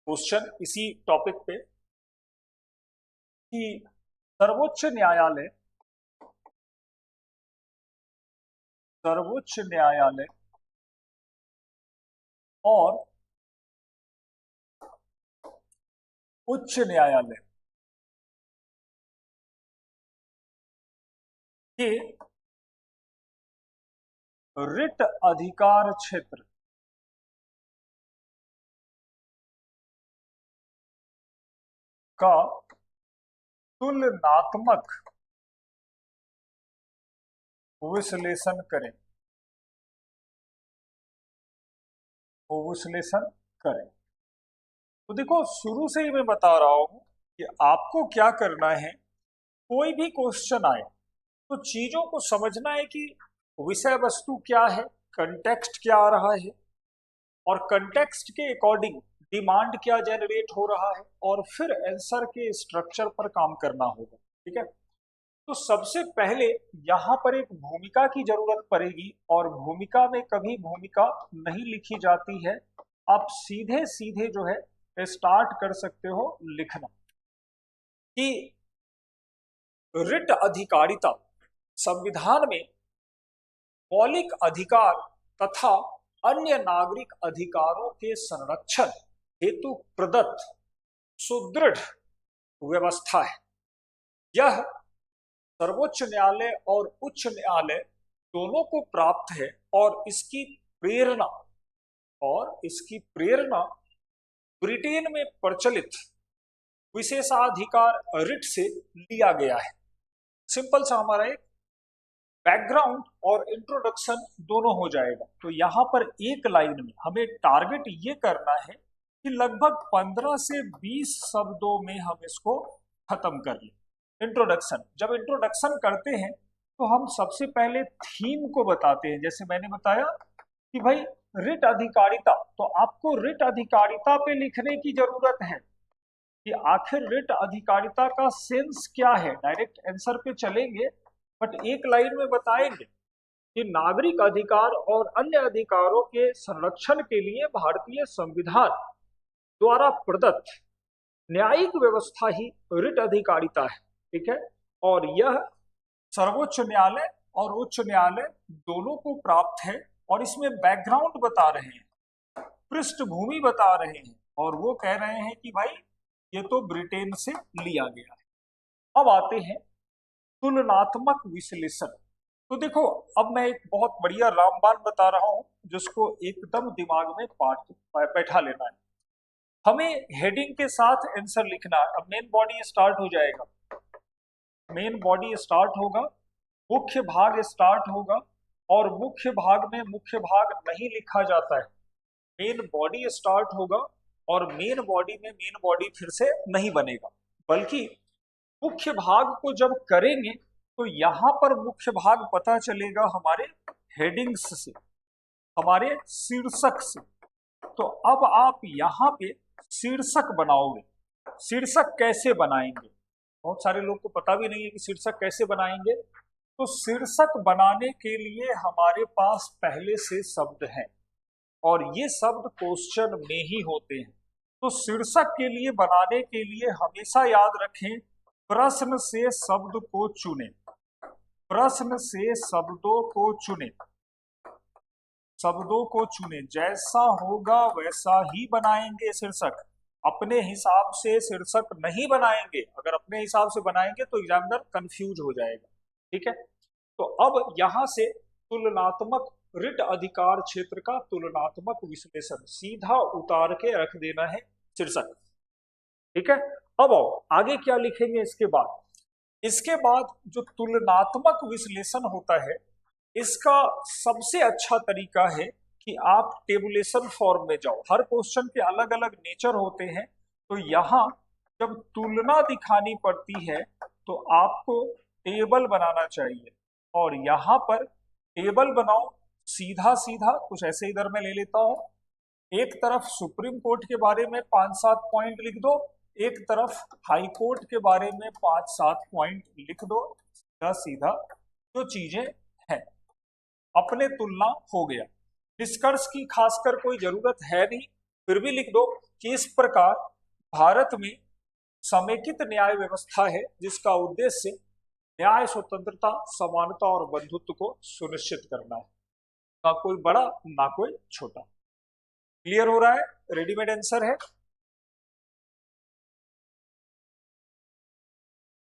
Question इसी topic पे कि सर्वोच्च न्यायालय और उच्च न्यायालय के रिट अधिकार क्षेत्र का तुलनात्मक विश्लेषण करें। तो देखो, शुरू से ही मैं बता रहा हूं कि आपको क्या करना है। कोई भी क्वेश्चन आए तो चीजों को समझना है कि विषय वस्तु क्या है, कंटेक्स्ट क्या आ रहा है, और कंटेक्स्ट के अकॉर्डिंग डिमांड क्या जनरेट हो रहा है, और फिर आंसर के स्ट्रक्चर पर काम करना होगा। ठीक है, तो सबसे पहले यहां पर एक भूमिका की जरूरत पड़ेगी, और भूमिका में कभी भूमिका नहीं लिखी जाती है। आप सीधे सीधे जो है स्टार्ट कर सकते हो लिखना कि रिट अधिकारिता संविधान में मौलिक अधिकार तथा अन्य नागरिक अधिकारों के संरक्षण हेतु प्रदत्त सुदृढ़ व्यवस्था है। यह सर्वोच्च न्यायालय और उच्च न्यायालय दोनों को प्राप्त है, और इसकी प्रेरणा ब्रिटेन में प्रचलित विशेषाधिकार रिट से लिया गया है। सिंपल सा हमारा एक बैकग्राउंड और इंट्रोडक्शन दोनों हो जाएगा। तो यहां पर एक लाइन में हमें टारगेट ये करना है कि लगभग 15 से 20 शब्दों में हम इसको खत्म कर लें। इंट्रोडक्शन, जब इंट्रोडक्शन करते हैं तो हम सबसे पहले थीम को बताते हैं। जैसे मैंने बताया कि भाई रिट अधिकारिता, तो आपको रिट अधिकारिता पे लिखने की जरूरत है कि आखिर रिट अधिकारिता का सेंस क्या है। डायरेक्ट आंसर पे चलेंगे, बट एक लाइन में बताएंगे कि नागरिक अधिकार और अन्य अधिकारों के संरक्षण के लिए भारतीय संविधान द्वारा प्रदत्त न्यायिक व्यवस्था ही रिट अधिकारिता है। ठीक है, और यह सर्वोच्च न्यायालय और उच्च न्यायालय दोनों को प्राप्त है, और इसमें बैकग्राउंड बता रहे हैं, पृष्ठभूमि बता रहे हैं, और वो कह रहे हैं कि भाई ये तो ब्रिटेन से लिया गया है। अब आते हैं तुलनात्मक विश्लेषण। तो देखो, अब मैं एक बहुत बढ़िया रामबाण बता रहा हूं जिसको एकदम दिमाग में बैठा लेना है। हमें हेडिंग के साथ आंसर लिखना है। अब मेन बॉडी स्टार्ट हो जाएगा, मेन बॉडी स्टार्ट होगा, मुख्य भाग स्टार्ट होगा, और मुख्य भाग में मुख्य भाग नहीं लिखा जाता है। मेन बॉडी स्टार्ट होगा, और मेन बॉडी में मेन बॉडी फिर से नहीं बनेगा, बल्कि मुख्य भाग को जब करेंगे तो यहां पर मुख्य भाग पता चलेगा हमारे हेडिंग्स से, हमारे शीर्षक से। तो अब आप यहां पे शीर्षक बनाओगे। शीर्षक कैसे बनाएंगे, बहुत सारे लोग को पता भी नहीं है कि शीर्षक कैसे बनाएंगे। तो शीर्षक बनाने के लिए हमारे पास पहले से शब्द हैं, और ये शब्द क्वेश्चन में ही होते हैं। तो शीर्षक के लिए बनाने के लिए हमेशा याद रखें, प्रश्न से शब्द को चुनें। प्रश्न से शब्दों को चुनें, जैसा होगा वैसा ही बनाएंगे शीर्षक। अपने हिसाब से शीर्षक नहीं बनाएंगे। अगर अपने हिसाब से बनाएंगे तो एग्जामिनर कंफ्यूज हो जाएगा। ठीक है, तो अब यहां से तुलनात्मक रिट अधिकार क्षेत्र का तुलनात्मक विश्लेषण सीधा उतार के रख देना है शीर्षक। ठीक है, अब आओ आगे क्या लिखेंगे इसके बाद जो तुलनात्मक विश्लेषण होता है, इसका सबसे अच्छा तरीका है कि आप टेबुलेशन फॉर्म में जाओ। हर क्वेश्चन के अलग अलग नेचर होते हैं, तो यहां जब तुलना दिखानी पड़ती है तो आपको टेबल बनाना चाहिए, और यहां पर टेबल बनाओ सीधा सीधा। कुछ ऐसे इधर मैं ले लेता हूं, एक तरफ सुप्रीम कोर्ट के बारे में 5-7 पॉइंट लिख दो, एक तरफ हाई कोर्ट के बारे में 5-7 पॉइंट लिख दो। सीधा सीधा जो चीजें हैं, अपने तुलना हो गया। निष्कर्ष की खासकर कोई जरूरत है नहीं, फिर भी लिख दो कि इस प्रकार भारत में समेकित न्याय व्यवस्था है जिसका उद्देश्य न्याय, स्वतंत्रता, समानता और बंधुत्व को सुनिश्चित करना है। ना कोई बड़ा ना कोई छोटा। क्लियर हो रहा है? रेडीमेड आंसर है।